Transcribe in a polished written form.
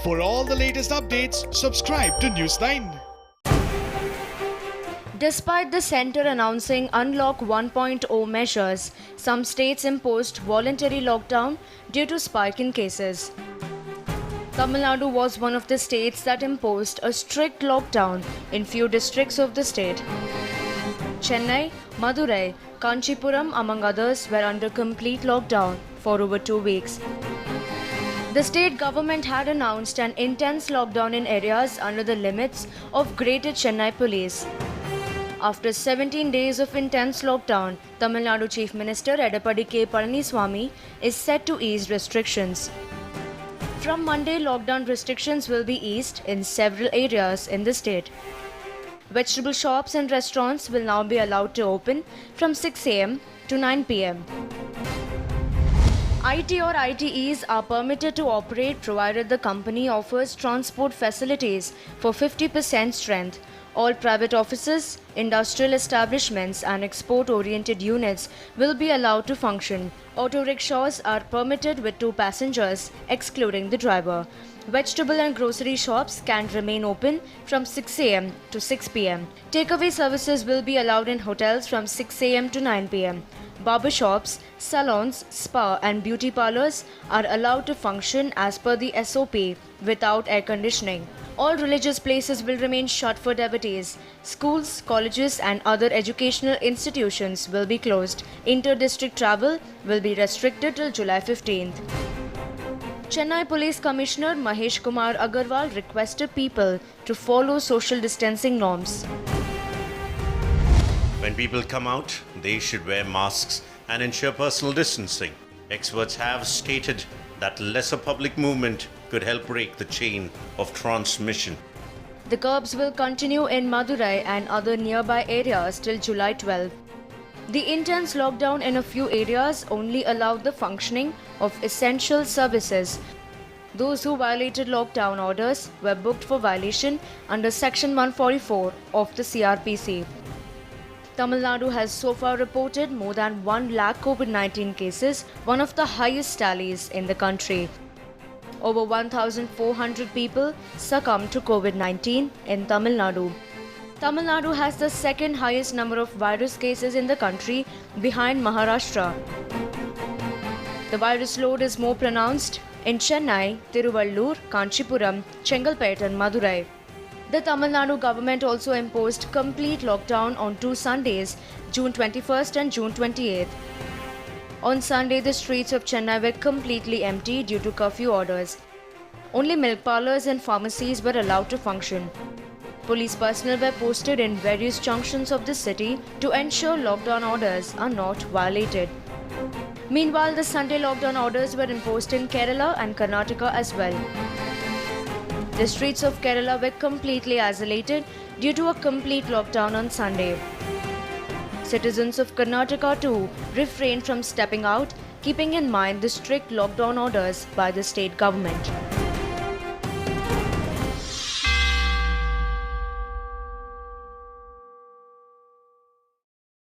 For all the latest updates, subscribe to News9. Despite the centre announcing Unlock 1.0 measures, some states imposed voluntary lockdown due to spike in cases. Tamil Nadu was one of the states that imposed a strict lockdown in few districts of the state. Chennai, Madurai, Kanchipuram, among others, were under complete lockdown for over 2 weeks. The state government had announced an intense lockdown in areas under the limits of Greater Chennai Police. After 17 days of intense lockdown, Tamil Nadu Chief Minister Edappadi K. Palaniswamy is set to ease restrictions. From Monday, lockdown restrictions will be eased in several areas in the state. Vegetable shops and restaurants will now be allowed to open from 6 am to 9 pm. IT or ITEs are permitted to operate provided the company offers transport facilities for 50% strength. All private offices, industrial establishments and export-oriented units will be allowed to function. Auto rickshaws are permitted with 2 passengers, excluding the driver. Vegetable and grocery shops can remain open from 6 am to 6 pm. Takeaway services will be allowed in hotels from 6 am to 9 pm. Barber shops, salons, spa and beauty parlours are allowed to function as per the SOP without air conditioning. All religious places will remain shut for devotees. Schools, colleges and other educational institutions will be closed. Inter-district travel will be restricted till July 15th. Chennai Police Commissioner Mahesh Kumar Agarwal requested people to follow social distancing norms. When people come out, they should wear masks and ensure personal distancing. Experts have stated that lesser public movement could help break the chain of transmission. The curbs will continue in Madurai and other nearby areas till July 12. The intense lockdown in a few areas only allowed the functioning of essential services. Those who violated lockdown orders were booked for violation under Section 144 of the CRPC. Tamil Nadu has so far reported more than 1 lakh COVID-19 cases, one of the highest tallies in the country. Over 1,400 people succumbed to COVID-19 in Tamil Nadu. Tamil Nadu has the second highest number of virus cases in the country behind Maharashtra. The virus load is more pronounced in Chennai, Tiruvallur, Kanchipuram, Chengalpet and Madurai. The Tamil Nadu government also imposed complete lockdown on 2 Sundays, June 21st and June 28th. On Sunday, the streets of Chennai were completely empty due to curfew orders. Only milk parlours and pharmacies were allowed to function. Police personnel were posted in various junctions of the city to ensure lockdown orders are not violated. Meanwhile, the Sunday lockdown orders were imposed in Kerala and Karnataka as well. The streets of Kerala were completely isolated due to a complete lockdown on Sunday. Citizens of Karnataka too refrained from stepping out, keeping in mind the strict lockdown orders by the state government.